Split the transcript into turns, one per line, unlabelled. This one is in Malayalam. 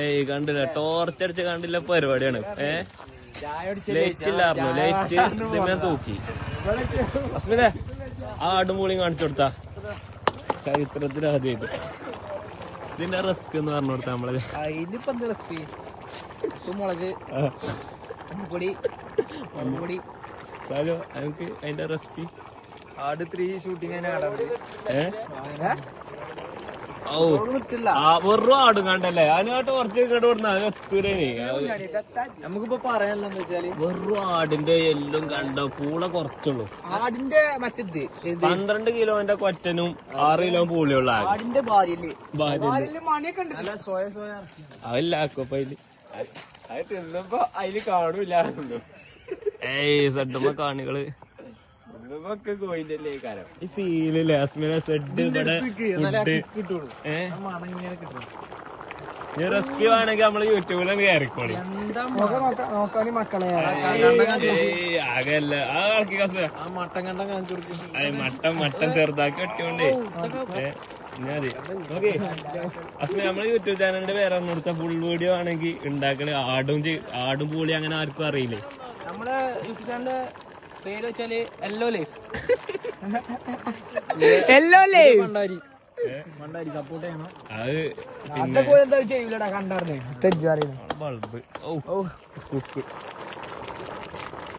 ഏയ് കണ്ടില്ല, ടോർച്ചടിച്ച് കണ്ടില്ല പരിപാടിയാണ്. ലൈറ്റ് ഇല്ലായിരുന്നു, ലൈറ്റ് ഇതിമേ തൂക്കി. അസ്മിനെ ആ ആടുംപൂളിയും കാണിച്ചു കൊടുത്താ ചരിത്രത്തിൽ ആദ്യമായിട്ട്. ഇതിന്റെ റെസിപ്പി ഒന്ന് പറഞ്ഞു കൊടുത്താ നമ്മള്.
ഇതിപ്പോ എന്ത് റെസിപ്പി? മുളക് പൊടി
സാലോ എനിക്ക് അതിന്റെ റെസിപ്പി.
ആട് 3 ഷൂട്ടിങ്
വെറും ആടും കണ്ടല്ലേ, അതിനായിട്ട് കുറച്ച് കേട്ട് കൊടുന്ന എത്തൂരേ.
നമുക്കിപ്പോ പറയാനെന്താ വെച്ചാല്
വെറും ആടിന്റെ എല്ലാം കണ്ട പൂള കുറച്ചുള്ളൂ.
ആടിന്റെ മറ്റേത്
12 കിലോന്റെ കൊറ്റനും 6 കിലോ പൂളിയുള്ള
ആടിന്റെ ഭാര്യല്ലേ
അതില്ലാക്കോ അതില്.
അത് തിന്നപ്പോ അതില് കാണൂല.
ഏയ് സെഡുമ്പോ കാണികള്
ഒക്കെ കോയിന്റെ കാരം
ഈ ഫീലില്ലേ അസ്മിന സെഡ് ഇവിടെ റെസിപ്പി വേണമെങ്കിൽ നമ്മള് യൂട്യൂബിലാണ് കയറിക്കോളി.
നോക്കാണി മക്കളെ
ആകെയല്ല ആ ആൾക്ക് കസ
മട്ടൻ കണ്ട കാണിച്ചു കൊടുക്കും.
മട്ടൻ ചെറുതാക്കി വെട്ടിയോണ്ടേ മതി. ഓക്കെ അസ്മി നമ്മള് യൂട്യൂബ് ചാനലിന്റെ പേര് കൊടുത്ത ഫുൾ വീഡിയോ ആണെങ്കിൽ ഉണ്ടാക്കല് ആടും പൂളി അങ്ങനെ ആർക്കും അറിയില്ലേ.
നമ്മുടെ യൂട്യൂബ് ചാനലിന്റെ പേര് വെച്ചാല് യെല്ലോ ലൈഫ്.
മണ്ടാരി സപ്പോർട്ട് ചെയ്യണം.
അത്
അതേപോലെ എന്താ ചെയ്യൂലടാ കണ്ടാർന്നേ
ബൾബ് കുക്ക്